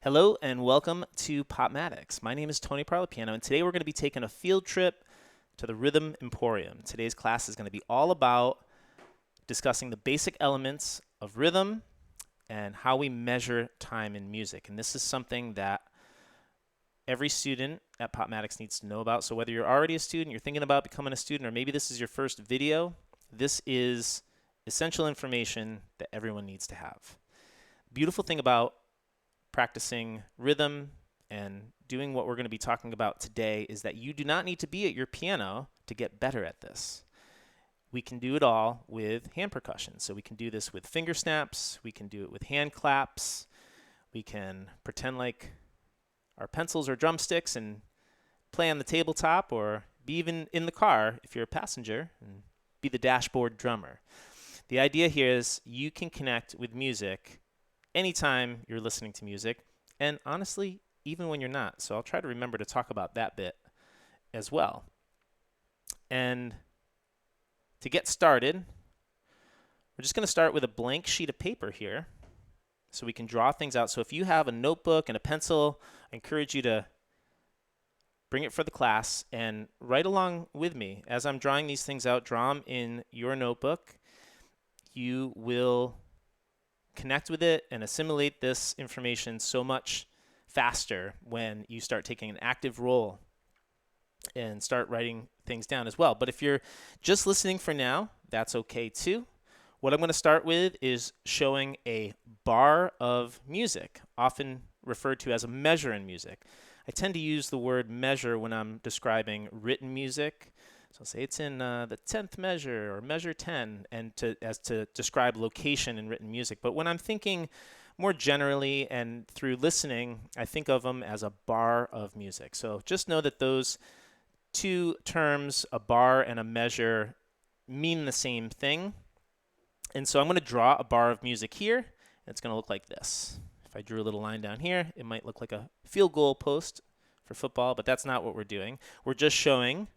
Hello and welcome to popMATICS. My name is Tony Parlapiano, and today we're going to be taking a field trip to the Rhythm Emporium. Today's class is going to be all about discussing the basic elements of rhythm and how we measure time in music. And this is something that every student at popMATICS needs to know about. So whether you're already a student, you're thinking about becoming a student, or maybe this is your first video, this is essential information that everyone needs to have. The beautiful thing about practicing rhythm and doing what we're going to be talking about today is that you do not need to be at your piano to get better at this. We can do it all with hand percussion. So we can do this with finger snaps, we can do it with hand claps, we can pretend like our pencils are drumsticks and play on the tabletop, or be even in the car if you're a passenger and be the dashboard drummer. The idea here is you can connect with music anytime you're listening to music, and honestly, even when you're not. So I'll try to remember to talk about that bit as well. And to get started, we're just going to start with a blank sheet of paper here so we can draw things out. So if you have a notebook and a pencil, I encourage you to bring it for the class and write along with me. As I'm drawing these things out, draw them in your notebook. You will connect with it and assimilate this information so much faster when you start taking an active role and start writing things down as well. But if you're just listening for now, that's okay too. What I'm going to start with is showing a bar of music, often referred to as a measure in music. I tend to use the word measure when I'm describing written music. So I'll say it's in the 10th measure or measure 10, and to describe location in written music. But when I'm thinking more generally and through listening, I think of them as a bar of music. So just know that those two terms, a bar and a measure, mean the same thing. And so I'm going to draw a bar of music here, and it's going to look like this. If I drew a little line down here, it might look like a field goal post for football, but that's not what we're doing. We're just showing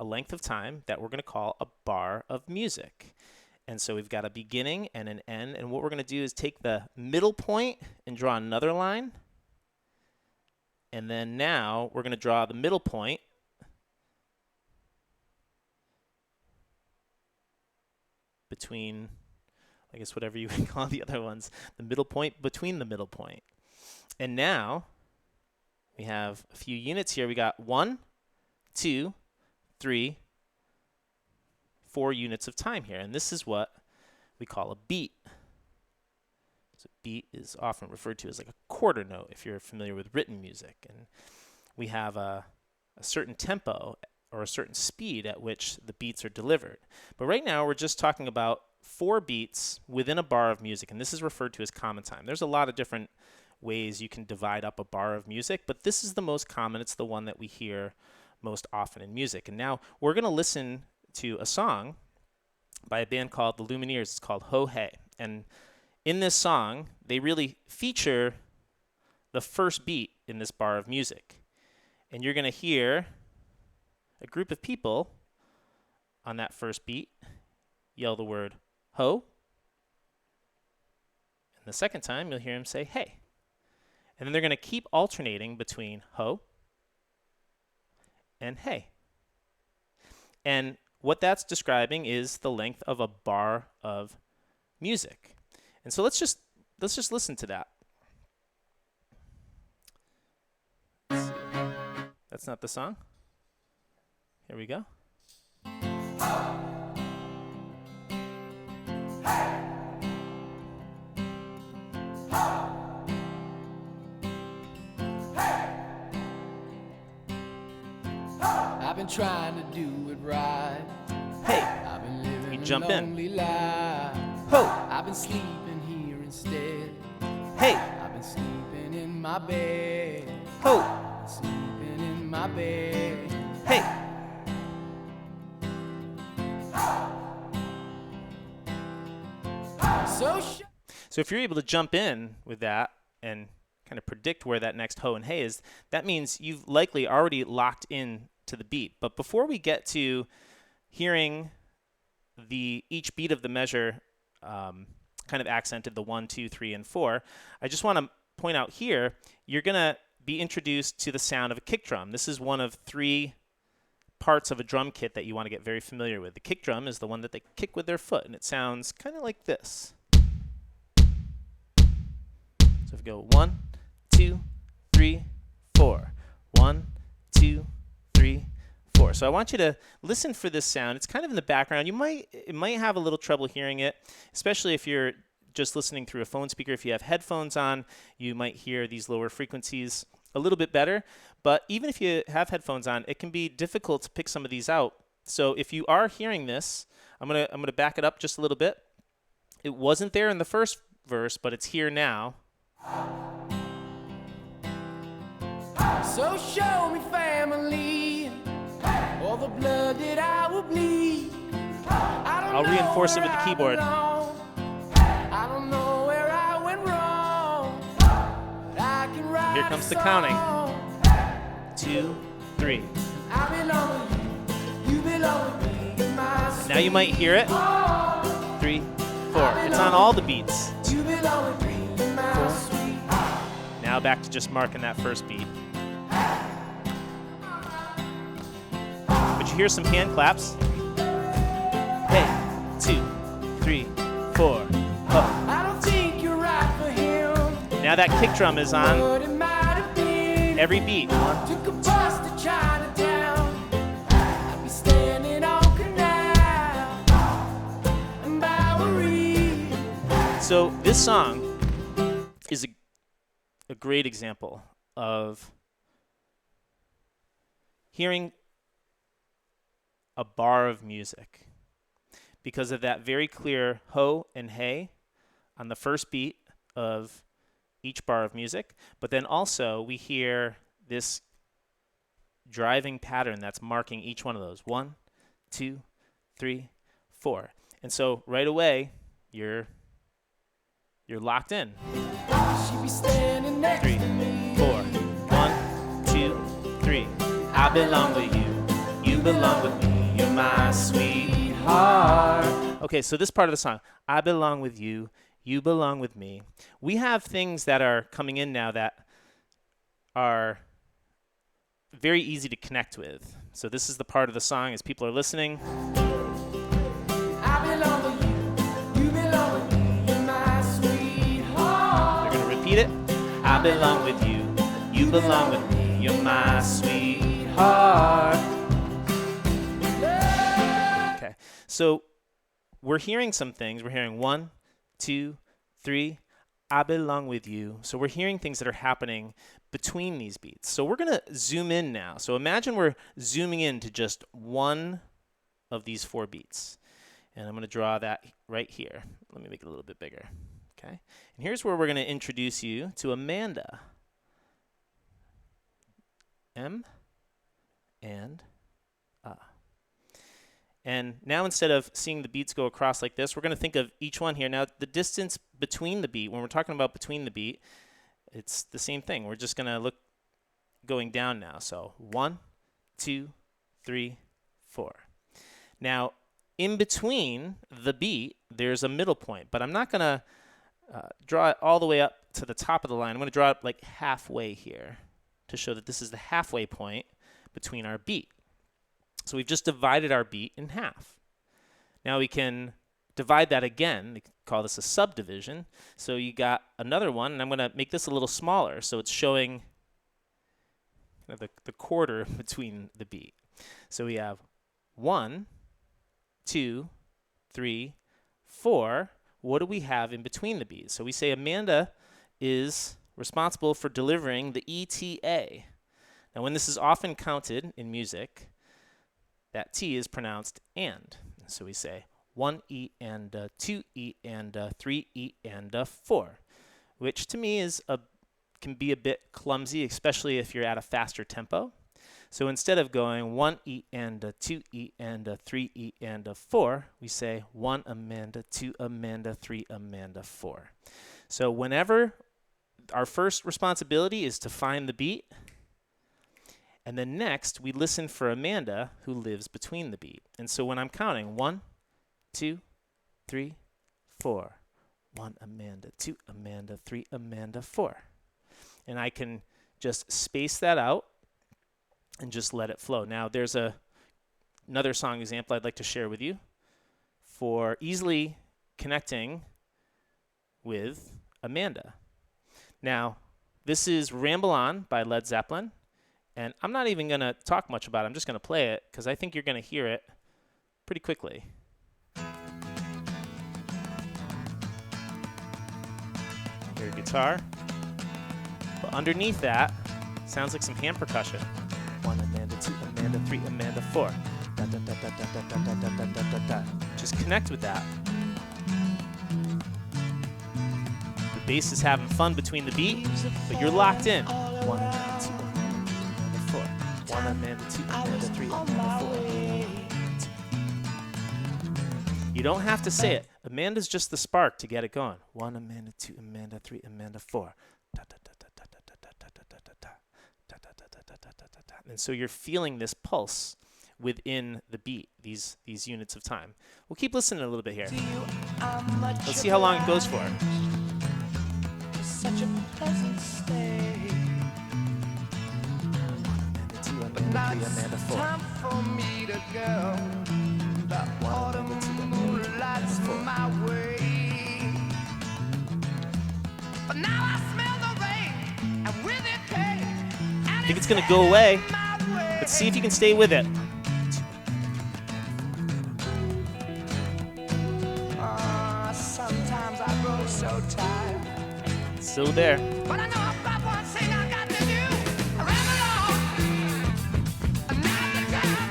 a length of time that we're going to call a bar of music. And so we've got a beginning and an end, and what we're going to do is take the middle point and draw another line. And then now we're going to draw the middle point between, I guess, whatever you would call the other ones, the middle point between the middle point. And now we have a few units here. We got 1, 2, 3, 4 units of time here, and this is what we call a beat. So beat is often referred to as like a quarter note if you're familiar with written music, and we have a certain tempo or a certain speed at which the beats are delivered. But right now we're just talking about 4 beats within a bar of music, and this is referred to as common time. There's a lot of different ways you can divide up a bar of music, but this is the most common. It's the one that we hear most often in music. And now we're going to listen to a song by a band called the Lumineers. It's called Ho Hey. And in this song, they really feature the first beat in this bar of music. And you're going to hear a group of people on that first beat yell the word ho. And the second time, you'll hear them say hey. And then they're going to keep alternating between ho and hey. And what that's describing is the length of a bar of music. And so let's just listen to that. That's not the song. Here we go. I've been trying to do it right. Hey, I've been living we jump a in. lonely life. Ho, I've been sleeping here instead. hey, I've been sleeping in my bed. ho, Sleeping in my bed. hey. So if you're able to jump in with that and kind of predict where that next ho and hey is, that means you've likely already locked in to the beat. But before we get to hearing each beat of the measure kind of accented, the 1, 2, 3, and 4, I just want to point out here, you're going to be introduced to the sound of a kick drum. This is one of 3 parts of a drum kit that you want to get very familiar with. The kick drum is the one that they kick with their foot, and it sounds kind of like this. So if we go 1, 2, 3, 4. 1, 2, 3, 4. So I want you to listen for this sound. It's kind of in the background. It might have a little trouble hearing it, especially if you're just listening through a phone speaker. If you have headphones on, you might hear these lower frequencies a little bit better. But even if you have headphones on, it can be difficult to pick some of these out. So if you are hearing this, I'm gonna back it up just a little bit. It wasn't there in the first verse, but it's here now. So show me family, all the blood that I will bleed. I'll reinforce it with the keyboard. I don't know where I went wrong. I can write Here comes the counting. 2, 3. I belong with you, you belong with me. In my Now you might hear it. 3, 4. It's on all the beats. you belong with me. In my sweet. Now back to just marking that first beat. But you hear some hand claps. Hey, 2, 3, 4. Oh. I don't think you're right for him. Now that kick drum is on But it might have been. every beat. Took a bus to Chinatown. I'd be standing on Canal and Bowery. So this song is a great example of hearing a bar of music because of that very clear ho and hey on the first beat of each bar of music. But then also we hear this driving pattern that's marking each one of those. 1, 2, 3, 4. And so right away you're locked in. She'd be standing next 3, to me. 4. 1, 2, 3. I belong with you. You belong with me. You're my sweetheart. Okay, so this part of the song, I belong with you. You belong with me. We have things that are coming in now that are very easy to connect with. So this is the part of the song as people are listening. I belong with you. You belong with me. You're my sweetheart. They're going to repeat it. I belong with you. You belong with me. You're my sweetheart. Okay, so we're hearing some things. We're hearing 1, 2, 3. I belong with you. So we're hearing things that are happening between these beats. So we're going to zoom in now. So imagine we're zooming in to just one of these 4 beats. And I'm going to draw that right here. Let me make it a little bit bigger. Okay. And here's where we're going to introduce you to Amanda. M and A. And now instead of seeing the beats go across like this, we're going to think of each one here. Now the distance between the beat, when we're talking about between the beat, it's the same thing. We're just going to look going down now. So 1, 2, 3, 4. Now in between the beat, there's a middle point, but I'm not going to draw it all the way up to the top of the line. I'm going to draw it like halfway here to show that this is the halfway point between our beat. So we've just divided our beat in half. Now we can divide that again. We can call this a subdivision. So you got another one, and I'm going to make this a little smaller so it's showing the quarter between the beat. So we have 1, 2, 3, 4. What do we have in between the beats? So we say Amanda is responsible for delivering the ETA. Now when this is often counted in music, that T is pronounced and. So we say 1 E and 2 E and 3 E and 4, which to me can be a bit clumsy, especially if you're at a faster tempo. So instead of going 1 E and 2 E and 3 E and 4, we say 1 Amanda, 2 Amanda, 3 Amanda, 4. So whenever our first responsibility is to find the beat, and then next we listen for Amanda who lives between the beat. And so when I'm counting 1, 2, 3, 4, 1 Amanda, 2 Amanda, 3 Amanda, 4. and I can just space that out and just let it flow. Now there's another song example I'd like to share with you for easily connecting with Amanda. Now, this is Ramble On by Led Zeppelin, and I'm not even going to talk much about it. I'm just going to play it because I think you're going to hear it pretty quickly. Hear guitar. But underneath that, sounds like some hand percussion. 1 Amanda, 2 Amanda, 3 Amanda, 4. Da, da, da, da, da, da, da, da, da, da, da, da. Just connect with that. The bass is having fun between the beat, but you're locked in. 1 Amanda, 2 Amanda, 4. 1 Amanda, 2 Amanda, 3 Amanda, 4. You don't have to say it. Amanda's just the spark to get it going. 1 Amanda, 2 Amanda, 3 Amanda, 4. Da, da, da, da, da, da, da, da, da, da, da, da, da, da, da, da, da, da. And so you're feeling this pulse within the beat, these units of time. We'll keep listening a little bit here. Let's see how long it goes for. Such a pleasant stay. Amanda 2, Amanda 3, Amanda 4. Time for me to go. The autumn moonlight's my way. But now I smell the rain, and with it pain. I think it's gonna go away. Let's see if you can stay with it. Sometimes I grow so tired. Still there. But I know I've got one thing I got to do. I ran along. Another time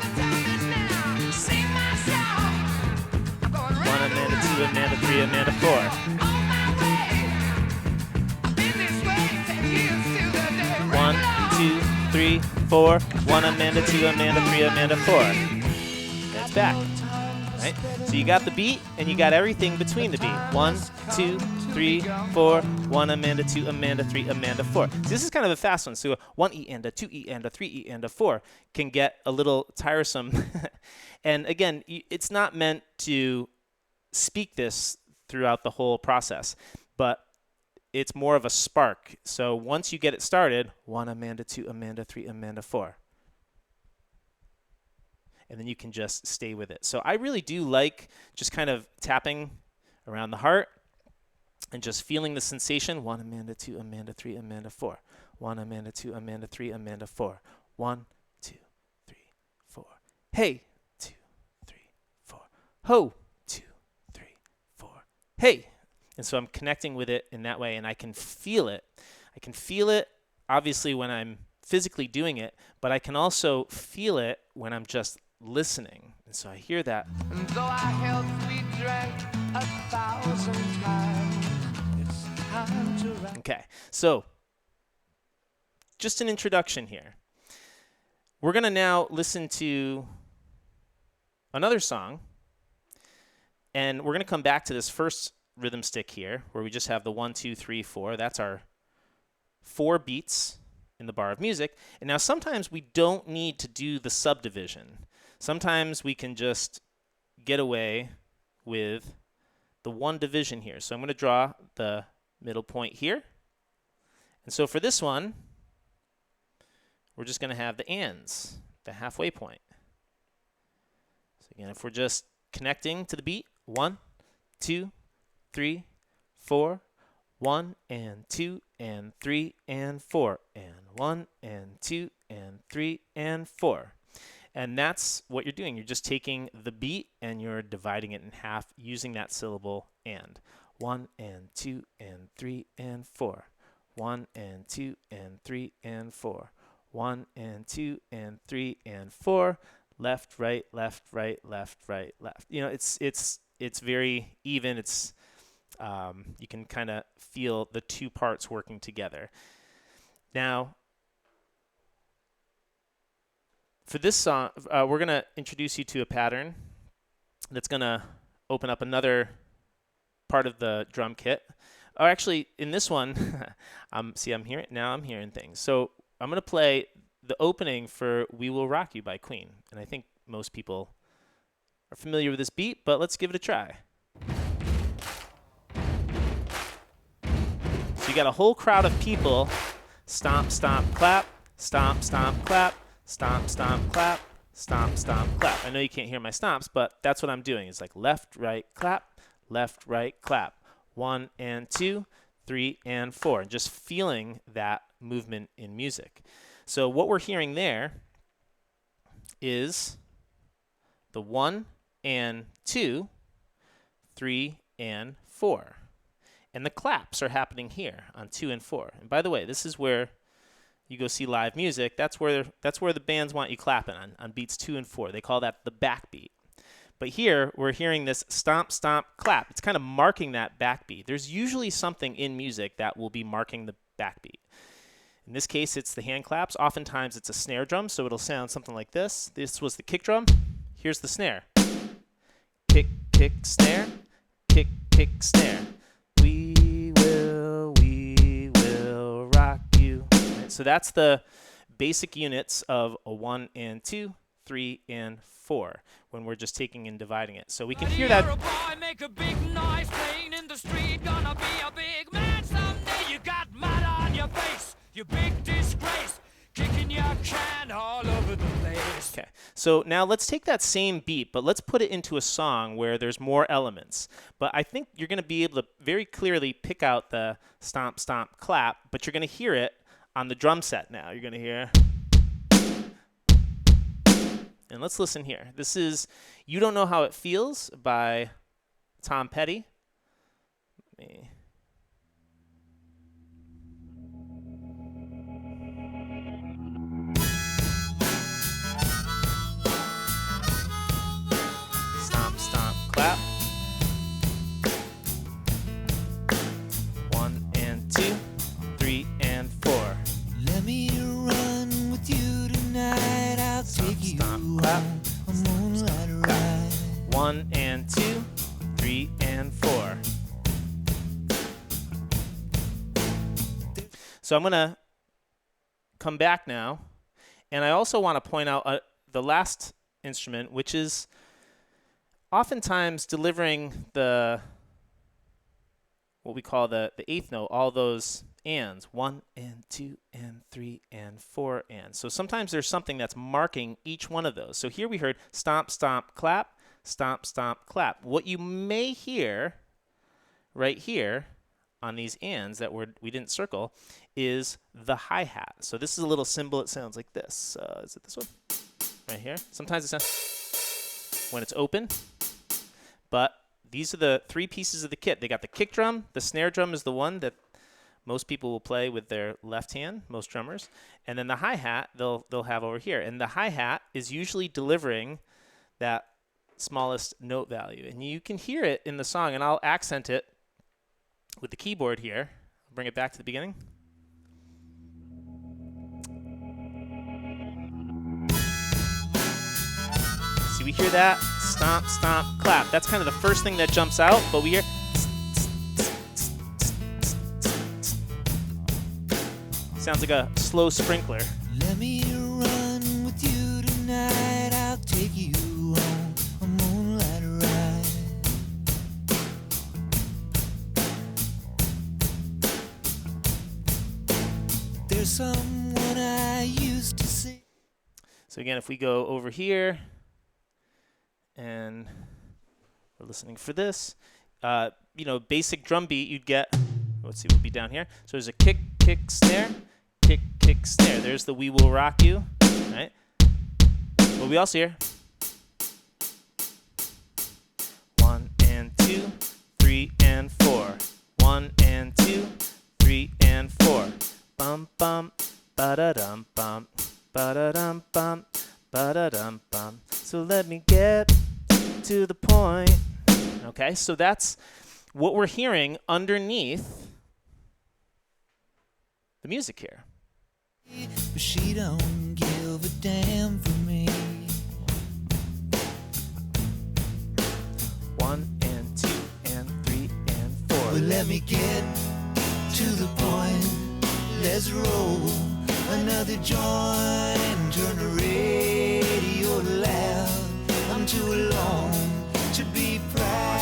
is now. Sing my song. I'm going 1 Amanda, 2 Amanda, 3 Amanda, 4. On my way. I've been this way 10 years to the day. 1, 2, 3, 4. 1 Amanda, 2 Amanda, 3 Amanda, 4. That's back. Right? So you got the beat and you got everything between the beat. 1, 2, 3, 4. 1 Amanda, 2 Amanda, 3 Amanda, 4. So this is kind of a fast one. So 1 E and a 2 E and a 3 E and a 4 can get a little tiresome. And again, it's not meant to speak this throughout the whole process, but it's more of a spark. So once you get it started, 1 Amanda, 2 Amanda, 3 Amanda, 4. And then you can just stay with it. So I really do like just kind of tapping around the heart and just feeling the sensation. 1 Amanda, 2 Amanda, 3 Amanda, 4. 1 Amanda, 2 Amanda, 3 Amanda, 4. 1, 2, 3, 4. Hey, 2, 3, 4. Ho, 2, 3, 4. Hey. And so I'm connecting with it in that way, and I can feel it. I can feel it, obviously, when I'm physically doing it, but I can also feel it when I'm just listening. And so I hear that. And though our health we drank 1,000 times, it's time to run. Okay, so just an introduction here. We're going to now listen to another song, and we're going to come back to this first rhythm stick here, where we just have the 1, 2, 3, 4. That's our 4 beats in the bar of music. And now sometimes we don't need to do the subdivision. Sometimes we can just get away with the 1 division here. So I'm going to draw the middle point here. And so for this one, we're just going to have the ands, the halfway point. So again, if we're just connecting to the beat, 1, 2, 3, 4, 1 and 2 and 3 and 4, and 1 and 2 and 3 and 4. And that's what you're doing. You're just taking the beat and you're dividing it in half using that syllable and. 1 and 2 and 3 and 4. 1 and 2 and 3 and 4. 1 and 2 and 3 and 4. Left, right, left, right, left, right, left. You know, it's very even. It's you can kind of feel the 2 parts working together. Now, for this song, we're going to introduce you to a pattern that's going to open up another part of the drum kit. Oh, actually, in this one, I'm hearing things. So I'm going to play the opening for We Will Rock You by Queen. And I think most people are familiar with this beat, but let's give it a try. So you got a whole crowd of people stomp, stomp, clap, stomp, stomp, clap, stomp, stomp, clap, stomp, stomp, clap. I know you can't hear my stomps, but that's what I'm doing. It's like left, right, clap, left, right, clap. 1 and 2, 3 and 4. And just feeling that movement in music. So what we're hearing there is the 1 and 2, 3 and 4. And the claps are happening here on 2 and 4. And by the way, this is where you go see live music. That's where the bands want you clapping on beats 2 and 4. They call that the backbeat. But here, we're hearing this stomp, stomp, clap. It's kind of marking that backbeat. There's usually something in music that will be marking the backbeat. In this case, it's the hand claps. Oftentimes, it's a snare drum, so it'll sound something like this. This was the kick drum. Here's the snare. Kick, kick, snare. Kick, kick, snare. We will rock you. Right, so that's the basic units of a 1 and 2, 3 and 4 when we're just taking and dividing it. So we can hear that. Make a big noise playing in the street. Gonna be a big man someday. You got mud on your face. You big disgrace. Kicking your can all over the place. Okay, so now let's take that same beat, but let's put it into a song where there's more elements. But I think you're going to be able to very clearly pick out the stomp, stomp, clap, but you're going to hear it on the drum set now. You're going to hear. And let's listen here. This is You Don't Know How It Feels by Tom Petty. Let me. Stomp, stomp, clap. 1 and 2, 3 and 4. Let me run with you tonight. I'll take you Stomp, clap. on a moonlight ride. 1 and 2, 3 and 4. So I'm going to come back now, and I also want to point out the last instrument, which is oftentimes delivering the what we call the eighth note, all those ands, 1 and 2 and 3 and 4 and. So sometimes there's something that's marking each one of those. So here we heard stomp, stomp, clap, stomp, stomp, clap. What you may hear right here on these ands that we didn't circle is the hi-hat. So this is a little cymbal. It sounds like this. Is it this one? Right here. Sometimes it sounds when it's open. But these are the 3 pieces of the kit. They got the kick drum. The snare drum is the one that most people will play with their left hand, most drummers. And then the hi-hat they'll have over here. And the hi-hat is usually delivering that smallest note value. And you can hear it in the song, and I'll accent it with the keyboard here. I'll bring it back to the beginning. See, we hear that? Stomp, stomp, clap. That's kind of the first thing that jumps out, but we hear. Sounds like a slow sprinkler. Let me run with you tonight. I'll take you on a moonlight ride. There's someone I used to see. So again, if we go over here and we're listening for this, basic drum beat you'd get. Let's see, we'll be down here. So there's a kick, kick, snare, kick, kick, snare. There's the We Will Rock You, right? But we also hear 1 and 2, 3 and 4. 1 and 2, 3 and 4. Bum bum, ba da dum bum, ba da dum bum, ba da dum bum. So let me get to the point. Okay, so that's what we're hearing underneath the music here. But she don't give a damn for me. 1 and 2 and 3 and 4. But let me get to the point. Let's roll another joint and turn the radio loud. I'm too alone to be proud.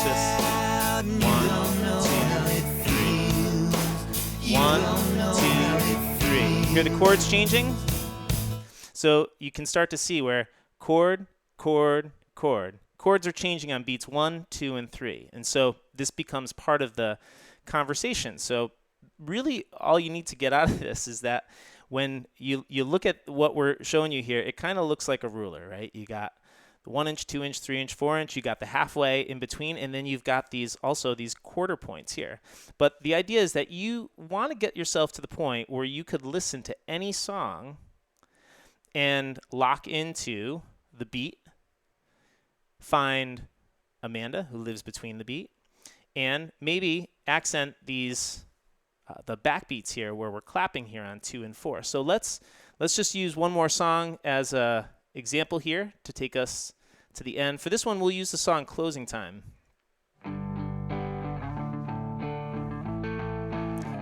You don't know how it feels. You don't know how it feels. 1, 2, 3. Hear the chords changing? So you can start to see where chord, chord, chord. Chords are changing on beats 1, 2, and 3. And so this becomes part of the conversation. So really all you need to get out of this is that when you look at what we're showing you here, it kind of looks like a ruler, right? You got the 1 inch, 2 inch, 3 inch, 4 inch, you got the halfway in between, and then you've got these quarter points here. But the idea is that you want to get yourself to the point where you could listen to any song and lock into the beat, find Amanda, who lives between the beat, and maybe accent these the backbeats here where we're clapping here on 2 and 4. So let's just use one more song as a example here to take us to the end. For this one, we'll use the song Closing Time.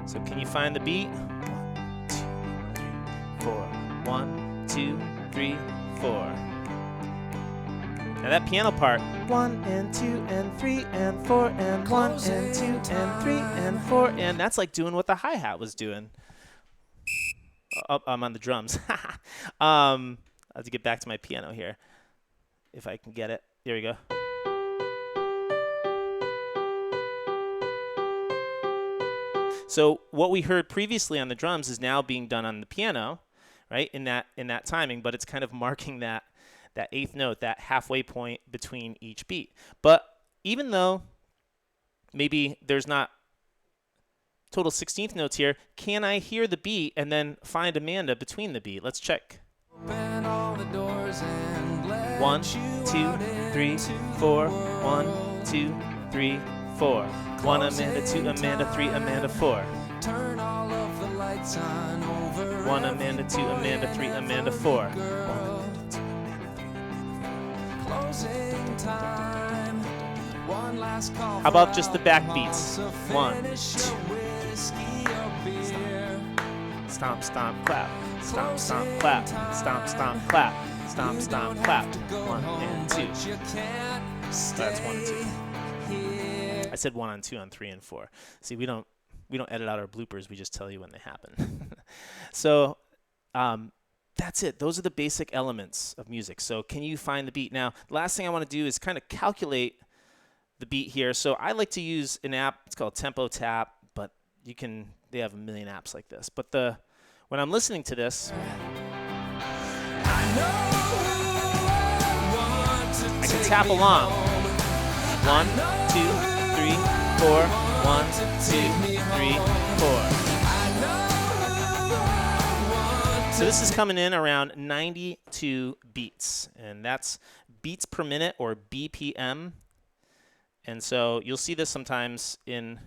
So can you find the beat? 1, 2, 3, 4. 1, 2, 3, 4. Now that piano part, 1 and 2 and 3 and 4 and 1 and 2 and 3 and 4, and that's like doing what the hi-hat was doing. I'm on the drums. I have to get back to my piano here, if I can get it. There we go. So what we heard previously on the drums is now being done on the piano, right? In that timing, but it's kind of marking that eighth note, that halfway point between each beat. But even though maybe there's not total 16th notes here, can I hear the beat and then find Amanda between the beat? Let's check. Open all the doors and 1, 2, 3, 4. 1, 2, 3, 4. 1 Amanda, 2 Amanda, 3 Amanda, 4. Turn all of the lights on over. 1 Amanda, 2 Amanda, 3 Amanda, 4. How about just the backbeats? 1, 2. Stomp, stomp, clap. Stomp, stomp, clap. Stomp, stomp, clap. Stomp, stomp, clap. 1 and 2. That's 1 and 2. I said 1 on 2 on 3 and 4. See, we don't edit out our bloopers. We just tell you when they happen. So, that's it. Those are the basic elements of music. So can you find the beat? Now, the last thing I want to do is kind of calculate the beat here. So I like to use an app. It's called Tempo Tap, but they have a million apps like this. But when I'm listening to this, I can tap along. 1, 2, 3, 4. 1, 2, 3, 4. So this is coming in around 92 beats, and that's beats per minute, or BPM. And so you'll see this sometimes on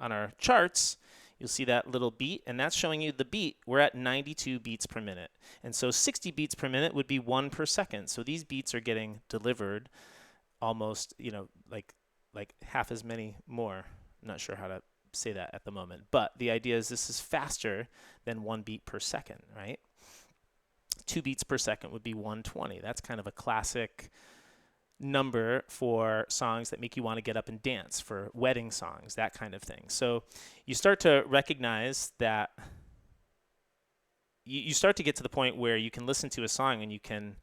our charts. You'll see that little beat, and that's showing you the beat. We're at 92 beats per minute. And so 60 beats per minute would be 1 per second. So these beats are getting delivered almost, like half as many more. I'm not sure how to say that at the moment, but the idea is this is faster than 1 beat per second, right? 2 beats per second would be 120. That's kind of a classic number for songs that make you want to get up and dance, for wedding songs, that kind of thing. So you start to recognize that you start to get to the point where you can listen to a song and you can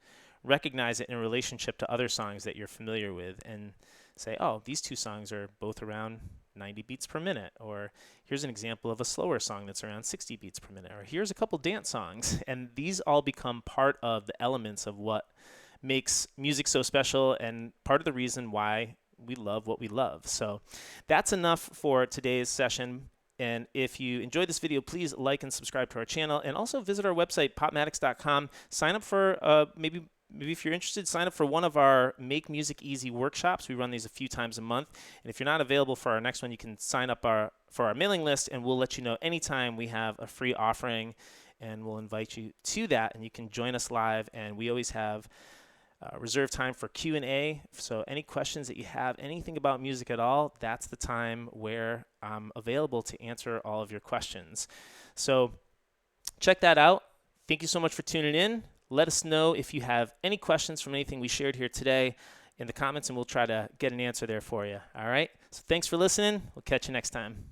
recognize it in relationship to other songs that you're familiar with and say, oh, these two songs are both around 90 beats per minute, or here's an example of a slower song that's around 60 beats per minute, or here's a couple dance songs. And these all become part of the elements of what makes music so special and part of the reason why we love what we love. So that's enough for today's session. And if you enjoyed this video, please like and subscribe to our channel, and also visit our website, popmatics.com. Sign up for maybe if you're interested, sign up for one of our Make Music Easy workshops. We run these a few times a month. And if you're not available for our next one, you can sign up for our mailing list, and we'll let you know anytime we have a free offering, and we'll invite you to that, and you can join us live. And we always have reserved time for Q&A. So any questions that you have, anything about music at all, that's the time where I'm available to answer all of your questions. So check that out. Thank you so much for tuning in. Let us know if you have any questions from anything we shared here today in the comments, and we'll try to get an answer there for you. All right? So thanks for listening. We'll catch you next time.